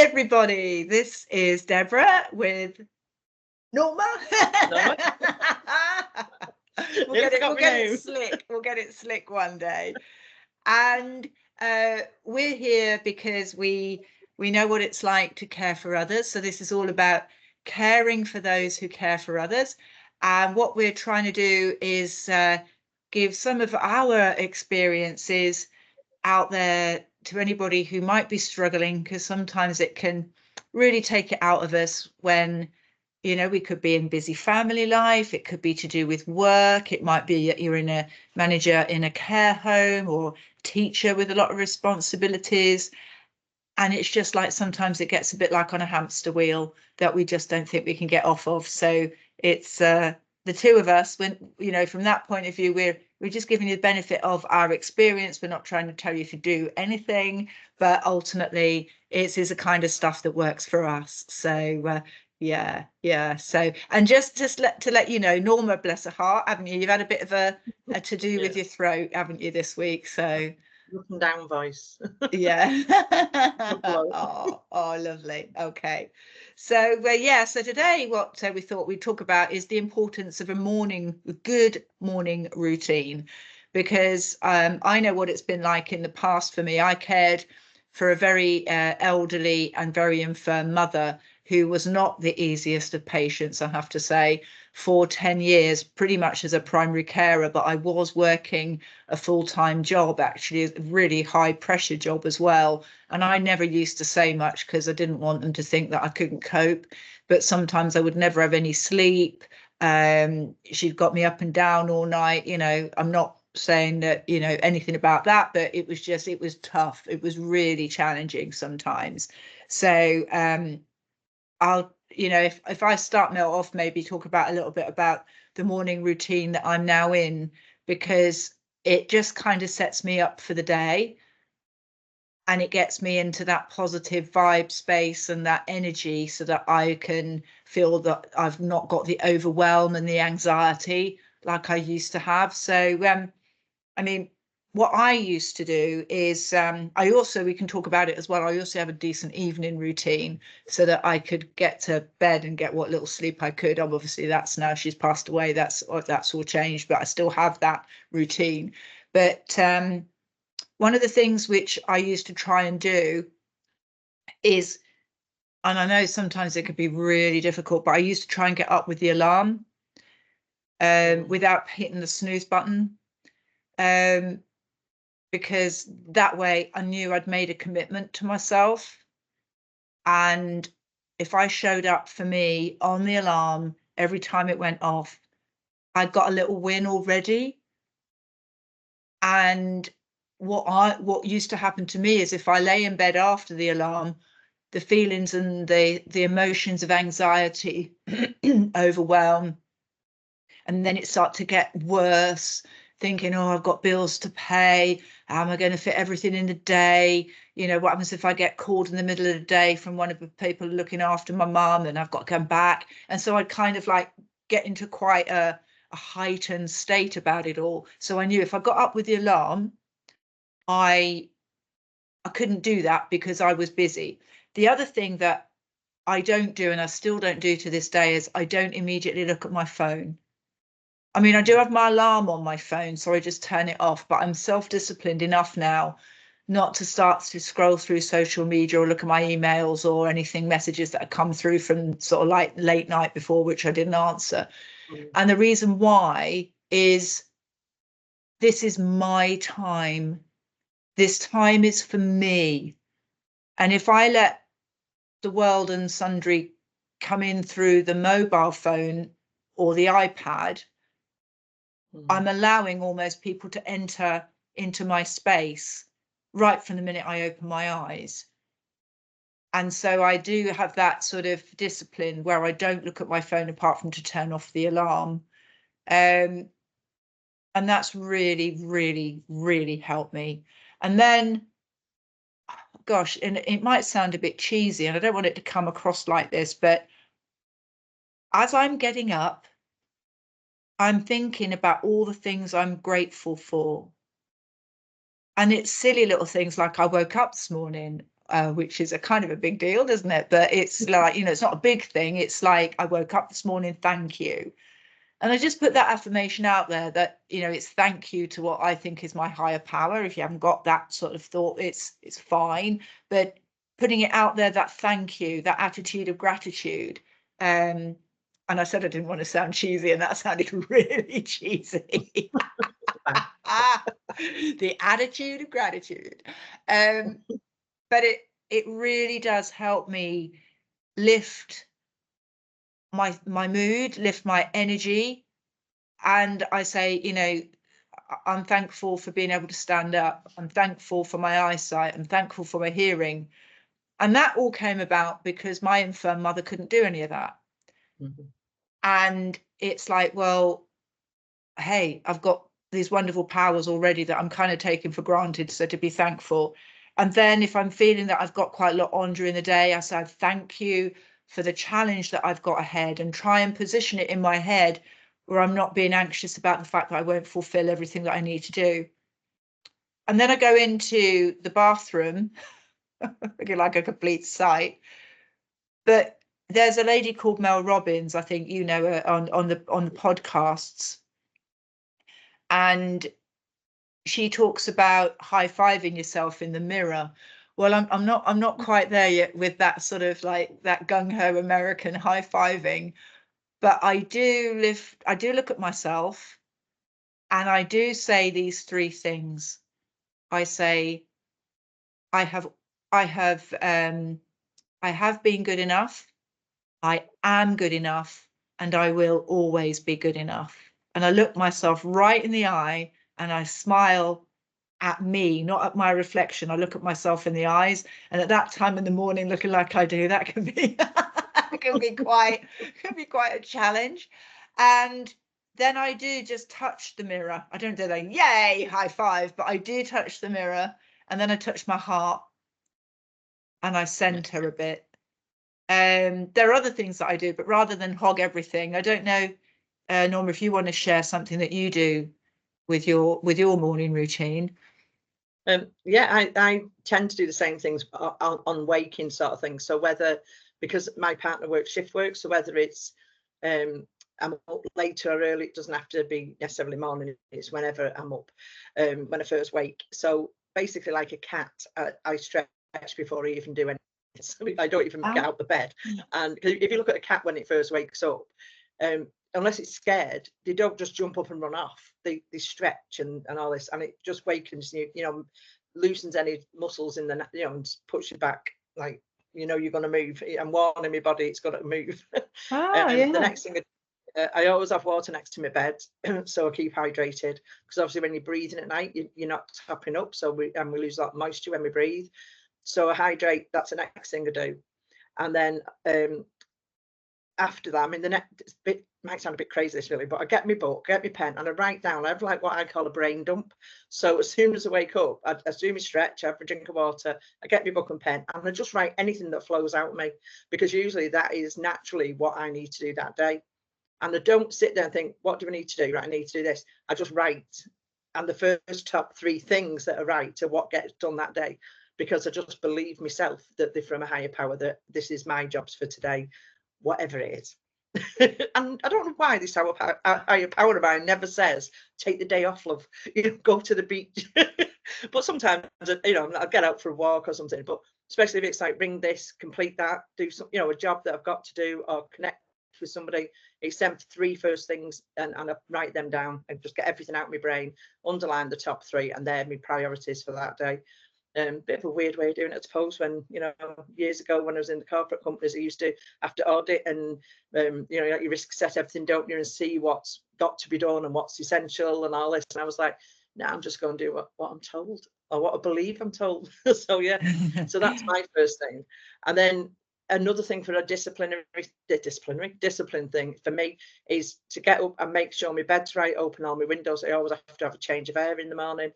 everybody, this is Deborah with Norma. We'll get it slick. We'll get it slick one day. And we're here because we know what it's like to care for others. So this is all about caring for those who care for others. And what we're trying to do is give some of our experiences out there to anybody who might be struggling, because sometimes it can really take it out of us when, you know, we could be in busy family life, it could be to do with work, it might be that you're in a manager in a care home or teacher with a lot of responsibilities, and it's just like sometimes it gets a bit like on a hamster wheel that we just don't think we can get off of. So it's the two of us, when, you know, from that point of view, we're just giving you the benefit of our experience. We're not trying to tell you to do anything, but ultimately it is a kind of stuff that works for us. So yeah. So, and just to let you know, Norma, bless her heart, haven't you? You've had a bit of a to do with your throat, haven't you, this week? So up and down voice. Yeah. Oh, lovely. Okay. So so today what we thought we'd talk about is the importance of a good morning routine, because I know what it's been like in the past for me. I cared for a very elderly and very infirm mother who was not the easiest of patients, I have to say, for 10 years, pretty much as a primary carer, but I was working a full-time job, actually, a really high pressure job as well. And I never used to say much because I didn't want them to think that I couldn't cope. But sometimes I would never have any sleep. She'd got me up and down all night. You know, I'm not saying that, you know, anything about that, but it was tough. It was really challenging sometimes. So I'll, you know, if I start me off, maybe talk about a little bit about the morning routine that I'm now in, because it just kind of sets me up for the day, and it gets me into that positive vibe space and that energy so that I can feel that I've not got the overwhelm and the anxiety like I used to have. So I mean, what I used to do is we can talk about it as well. I also have a decent evening routine so that I could get to bed and get what little sleep I could. Obviously, that's now she's passed away. That's all changed, but I still have that routine. But one of the things which I used to try and do is, and I know sometimes it could be really difficult, but I used to try and get up with the alarm without hitting the snooze button. Because that way I knew I'd made a commitment to myself. And if I showed up for me on the alarm every time it went off, I got a little win already. And what used to happen to me is if I lay in bed after the alarm, the feelings and the emotions of anxiety, overwhelm, and then it started to get worse, thinking, oh, I've got bills to pay. How am I going to fit everything in the day? You know, what happens if I get called in the middle of the day from one of the people looking after my mum, and I've got to come back? And so I'd kind of like get into quite a heightened state about it all. So I knew if I got up with the alarm, I couldn't do that because I was busy. The other thing that I don't do, and I still don't do to this day, is I don't immediately look at my phone. I mean, I do have my alarm on my phone, so I just turn it off, but I'm self-disciplined enough now not to start to scroll through social media or look at my emails or anything, messages that have come through from sort of like late night before, which I didn't answer. And the reason why is this is my time. This time is for me. And if I let the world and sundry come in through the mobile phone or the iPad, I'm allowing almost people to enter into my space right from the minute I open my eyes. And so I do have that sort of discipline where I don't look at my phone apart from to turn off the alarm. And that's really, really, really helped me. And then, gosh, and it might sound a bit cheesy, and I don't want it to come across like this, but as I'm getting up, I'm thinking about all the things I'm grateful for. And it's silly little things like I woke up this morning. which is a kind of a big deal, doesn't it? But it's like, you know, it's not a big thing. It's like, I woke up this morning, thank you. And I just put that affirmation out there that, you know, it's thank you to what I think is my higher power. If you haven't got that sort of thought, it's fine. But putting it out there, that thank you, that attitude of gratitude. And I said I didn't want to sound cheesy, and that sounded really cheesy. The attitude of gratitude. But it really does help me lift my mood, lift my energy. And I say, you know, I'm thankful for being able to stand up. I'm thankful for my eyesight. I'm thankful for my hearing. And that all came about because my infirm mother couldn't do any of that. Mm-hmm. And it's like, well, hey, I've got these wonderful powers already that I'm kind of taking for granted. So to be thankful. And then if I'm feeling that I've got quite a lot on during the day, I say, thank you for the challenge that I've got ahead, and try and position it in my head where I'm not being anxious about the fact that I won't fulfill everything that I need to do. And then I go into the bathroom, looking like a complete sight. But there's a lady called Mel Robbins, I think you know her, on the podcasts. And she talks about high-fiving yourself in the mirror. Well, I'm not quite there yet with that sort of like that gung-ho American high-fiving, but I do look at myself, and I do say these three things. I say, I have been good enough, I am good enough, and I will always be good enough. And I look myself right in the eye and I smile at me, not at my reflection. I look at myself in the eyes, and at that time in the morning, looking like I do, that can be can be quite a challenge. And then I do just touch the mirror. I don't do that, yay, high five, but I do touch the mirror, and then I touch my heart and I center a bit. There are other things that I do, but rather than hog everything, I don't know, Norma, if you want to share something that you do with your morning routine. Yeah, I tend to do the same things on waking sort of things. So whether, because my partner works shift work, so whether it's I'm up later or early, it doesn't have to be necessarily morning, it's whenever I'm up, when I first wake. So basically, like a cat, I stretch before I even do anything. So I don't even get out the bed. And if you look at a cat when it first wakes up, unless it's scared, they don't just jump up and run off. They stretch and all this, and it just wakens you, you know, loosens any muscles in the, you know, and puts you back, like, you know, you're going to move. I'm warning my body, it's got to move. The next thing, I always have water next to my bed, so I keep hydrated, because obviously when you're breathing at night, you're not topping up, so we lose that moisture when we breathe. So I hydrate. That's the next thing I do. And then after that, I mean, the next bit might sound a bit crazy, this really, but I get my book, get my pen, and I write down. I have like what I call a brain dump. So as soon as I wake up, I do my stretch, I have a drink of water, I get my book and pen, and I just write anything that flows out of me, because usually that is naturally what I need to do that day. And I don't sit there and think, what do I need to do? Right, I need to do this. I just write. And the first top three things that are right are what gets done that day, because I just believe myself that they're from a higher power, that this is my jobs for today, whatever it is. And I don't know why this higher power of mine never says, take the day off, love, you know, go to the beach. But sometimes, you know, I'll get out for a walk or something, but especially if it's like, bring this, complete that, do some, you know, a job that I've got to do, or connect with somebody. It's them three first things, and I write them down and just get everything out of my brain, underline the top three, and they're my priorities for that day. Bit of a weird way of doing it, I suppose, when, you know, years ago when I was in the corporate companies, I used to have to audit and, you know, you risk set everything, don't you, and see what's got to be done and what's essential and all this. And I was like, no, I'm just going to do what I'm told, or what I believe I'm told. So yeah, so that's my first thing. And then another thing for a discipline thing for me is to get up and make sure my bed's right, open all my windows. I always have to have a change of air in the morning.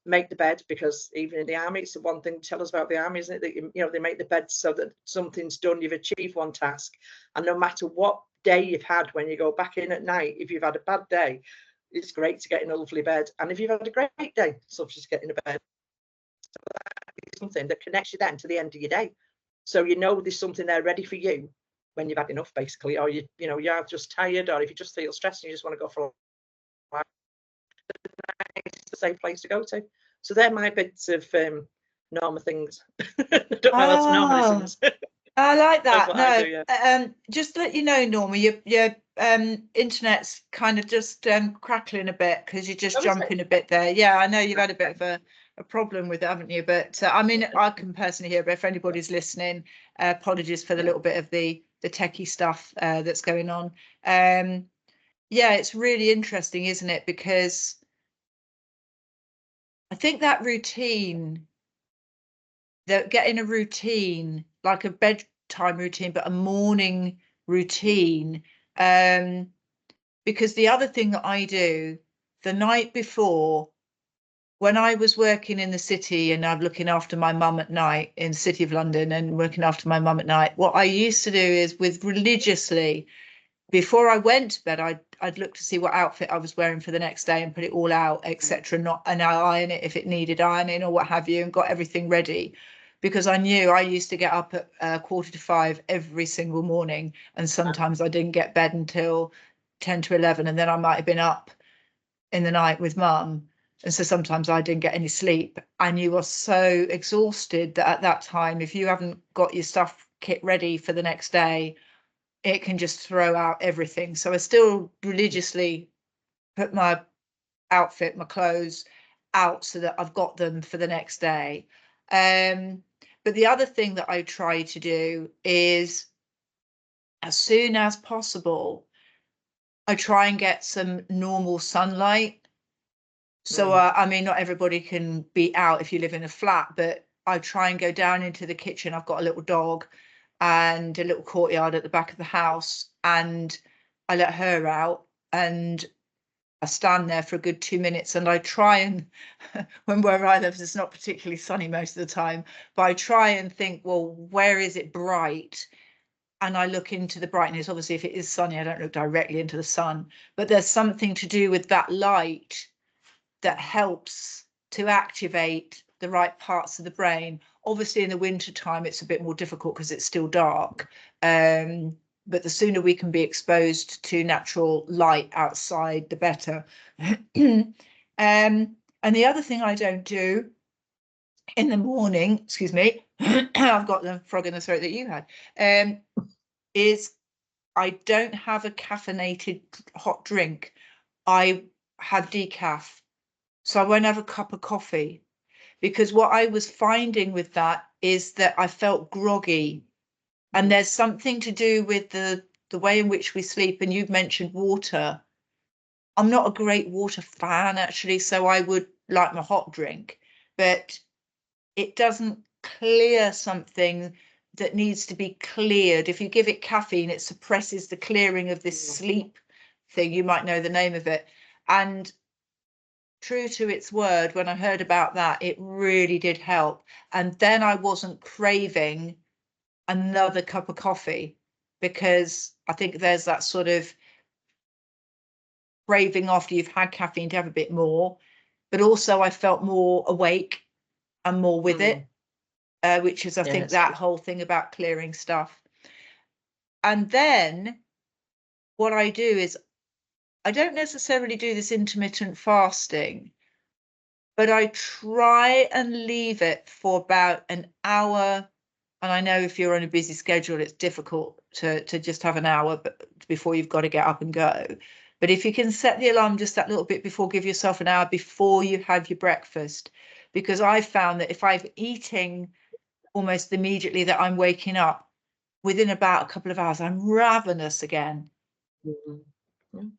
Make the bed, because even in the army, it's the one thing to tell us about the army, isn't it, that you know, they make the bed so that something's done, you've achieved one task, and no matter what day you've had, when you go back in at night, if you've had a bad day, it's great to get in a lovely bed, and if you've had a great day, it's lovely to get in a bed. So that is something that connects you then to the end of your day. So you know there's something there ready for you when you've had enough, basically, or you're just tired, or if you just feel stressed and you just want to go for a while, it's a safe place to go to. So they're my bits of normal things. I don't know, that's normalisms. I like that. No, I do, yeah. Just to let you know, Norma, your internet's kind of just crackling a bit because you're just jumping a bit there. Yeah, I know you've had a bit of a problem with it, haven't you? But I mean, I can personally hear it, but if anybody's listening, apologies for the little bit of the techie stuff that's going on. Yeah, it's really interesting, isn't it? Because I think that routine, that getting a routine, like a bedtime routine, but a morning routine, because the other thing that I do the night before, when I was working in the city and I'm looking after my mum at night in the City of London and working after my mum at night, what I used to do is with religiously, before I went to bed, I'd look to see what outfit I was wearing for the next day and put it all out, etc. And I iron it if it needed ironing or what have you, and got everything ready, because I knew I used to get up at 4:45 every single morning, and sometimes I didn't get bed until 10 to 11, and then I might have been up in the night with mum, and so sometimes I didn't get any sleep, and you are so exhausted that at that time, if you haven't got your stuff kit ready for the next day, it can just throw out everything. So I still religiously put my outfit, my clothes out so that I've got them for the next day. But the other thing that I try to do is, as soon as possible, I try and get some normal sunlight. So, I mean, not everybody can be out if you live in a flat, but I try and go down into the kitchen. I've got a little dog and a little courtyard at the back of the house, and I let her out and I stand there for a good 2 minutes, and I try and, when where I live, it's not particularly sunny most of the time, but I try and think, well, where is it bright? And I look into the brightness. Obviously, if it is sunny, I don't look directly into the sun, but there's something to do with that light that helps to activate the right parts of the brain. Obviously, in the winter time, it's a bit more difficult because it's still dark. But the sooner we can be exposed to natural light outside, the better. And the other thing I don't do in the morning, excuse me, I've got the frog in the throat that you had, is I don't have a caffeinated hot drink. I have decaf. So I won't have a cup of coffee, because what I was finding with that is that I felt groggy, and there's something to do with the way in which we sleep. And you've mentioned water. I'm not a great water fan, actually, so I would like my hot drink, but it doesn't clear something that needs to be cleared. If you give it caffeine, it suppresses the clearing of this sleep thing. You might know the name of it. And true to its word, when I heard about that, it really did help. And then I wasn't craving another cup of coffee, because I think there's that sort of craving after you've had caffeine to have a bit more. But also I felt more awake and more with it, which is, I think, that whole thing about clearing stuff. And then what I do is, I don't necessarily do this intermittent fasting, but I try and leave it for about an hour. And I know if you're on a busy schedule, it's difficult to just have an hour before you've got to get up and go. But if you can set the alarm just that little bit before, give yourself an hour before you have your breakfast. Because I found that if I'm eating almost immediately that I'm waking up, within about a couple of hours, I'm ravenous again.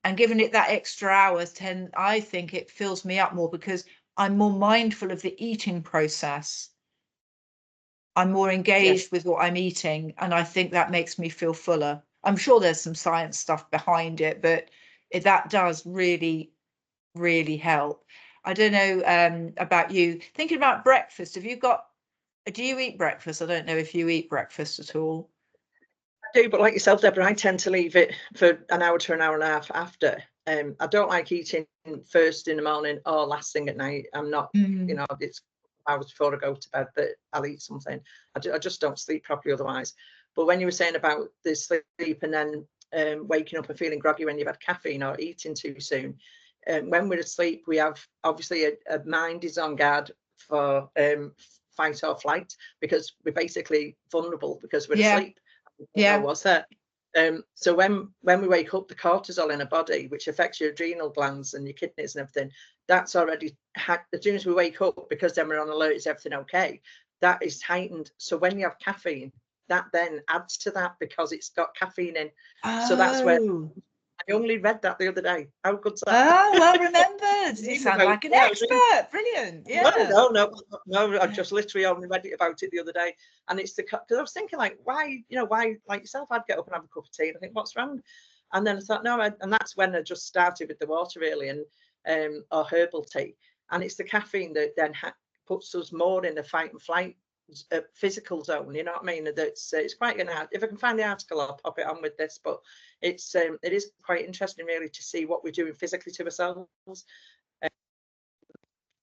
And giving it that extra hours, I think it fills me up more, because I'm more mindful of the eating process. I'm more engaged with what I'm eating, and I think that makes me feel fuller. I'm sure there's some science stuff behind it, but that does really, really help. I don't know about you. Thinking about breakfast, do you eat breakfast? I don't know if you eat breakfast at all. I do, but like yourself, Deborah, I tend to leave it for an hour to an hour and a half after. I don't like eating first in the morning or last thing at night. I'm not, it's hours before I go to bed that I'll eat something. I just don't sleep properly otherwise. But when you were saying about the sleep and then waking up and feeling groggy when you've had caffeine or eating too soon, when we're asleep, we have obviously a mind is on guard for fight or flight, because we're basically vulnerable because we're asleep. Yeah. What's that? So when we wake up, the cortisol in our body, which affects your adrenal glands and your kidneys and everything, that's already as soon as we wake up, because then we're on alert, is everything okay? That is heightened. So when you have caffeine, that then adds to that because it's got caffeine in. So that's where I only read that the other day. How good's that? Oh, well remembered. You sound like an expert. Brilliant. Yeah. No. I just literally only read it about it the other day, and it's because I was thinking, like, why, like yourself, I'd get up and have a cup of tea, and I think, what's wrong? And then I thought, no, and that's when I just started with the water really, and or herbal tea, and it's the caffeine that then puts us more in the fight and flight physical zone, you know what I mean? That's it's quite gonna, if I can find the article, I'll pop it on with this, but it is quite interesting really to see what we're doing physically to ourselves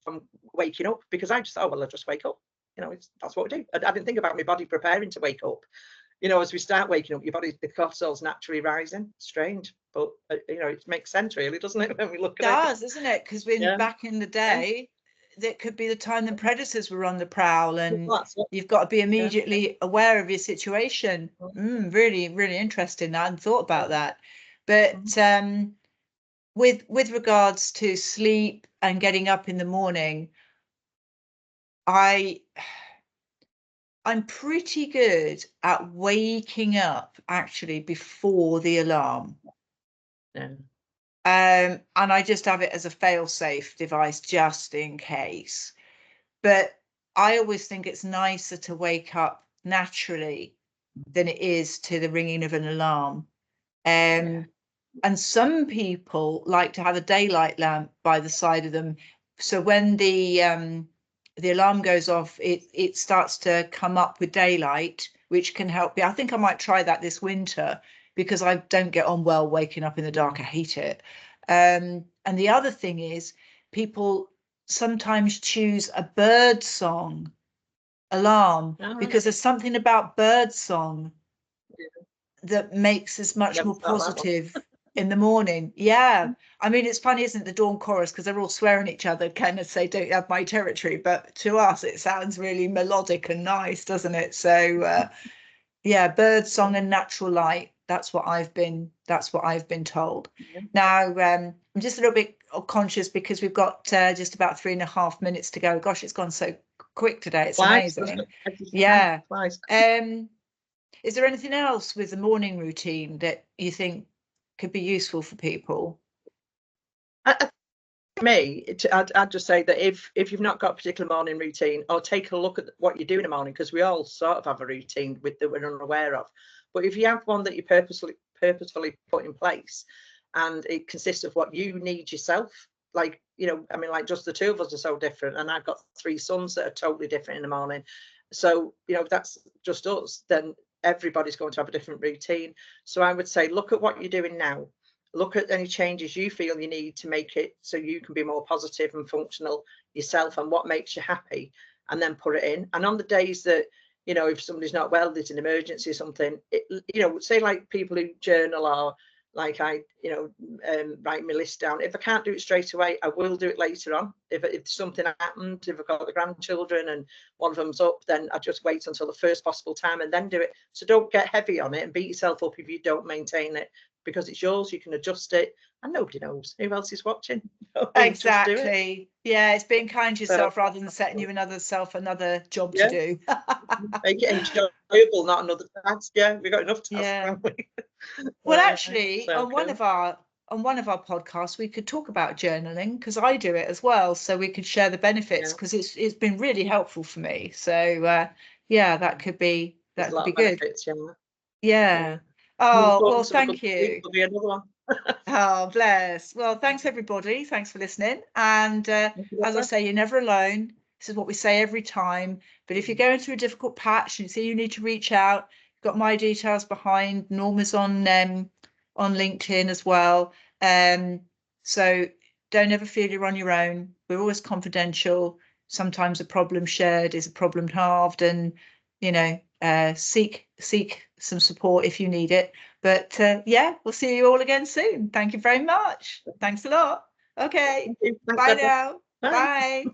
from waking up, because I just thought, oh well, I'll just wake up, that's what we do. I didn't think about my body preparing to wake up. As we start waking up, your body, the cortisol's naturally rising. Strange, but it makes sense really, doesn't it, when we look at it? It does, doesn't it? Because back in the day, that could be the time the predators were on the prowl, and you've got to be immediately aware of your situation. Really, really interesting. I hadn't thought about that. But with regards to sleep and getting up in the morning, I'm pretty good at waking up actually before the alarm. And I just have it as a fail-safe device just in case. But I always think it's nicer to wake up naturally than it is to the ringing of an alarm. And some people like to have a daylight lamp by the side of them, so when the alarm goes off, it starts to come up with daylight, which can help me. I think I might try that this winter, because I don't get on well waking up in the dark. I hate it. And the other thing is, people sometimes choose a bird song alarm because there's something about bird song that makes us much more positive in the morning. I mean, it's funny, isn't it, the dawn chorus, because they're all swearing at each other, kind of say, don't have my territory, but to us it sounds really melodic and nice, doesn't it? So bird song and natural light, that's what I've been told. Now I'm just a little bit conscious because we've got just about 3.5 minutes to go. Gosh, it's gone so quick today, it's amazing. Is there anything else with the morning routine that you think could be useful for people? I'd just say that if you've not got a particular morning routine, or take a look at what you do in the morning, because we all sort of have a routine that we're unaware of. But if you have one that you purposefully put in place, and it consists of what you need yourself, like, I mean, like, just the two of us are so different, and I've got 3 sons that are totally different in the morning. So, if that's just us, then everybody's going to have a different routine. So I would say, look at what you're doing now. Look at any changes you feel you need to make it so you can be more positive and functional yourself, and what makes you happy, and then put it in. And on the days that, if somebody's not well, there's an emergency or something, say like people who journal, or like I, write my list down. If I can't do it straight away, I will do it later on. If something happened, if I've got the grandchildren and one of them's up, then I just wait until the first possible time and then do it. So don't get heavy on it and beat yourself up if you don't maintain it, because it's yours. You can adjust it, and nobody knows who else is watching. Exactly. It's being kind to yourself, rather than setting you another job to do. Make it enjoyable, not another task. We've got enough tasks, haven't we? Well, actually, on one of our podcasts, we could talk about journaling, because I do it as well, so we could share the benefits, because it's been really helpful for me. So that could be good. Benefits, Oh, well, thank you. There'll be another one. Oh, bless. Well, thanks everybody. Thanks for listening. And as I say, you're never alone. This is what we say every time. But if you're going through a difficult patch and you see you need to reach out, you've got my details behind. Norma's on LinkedIn as well. So don't ever feel you're on your own. We're always confidential. sometimes a problem shared is a problem halved, and you know, seek some support if you need it. But yeah, we'll see you all again soon. Thank you very much. Thanks a lot. Okay. Thanks, Bye Deborah. now. Bye. Bye.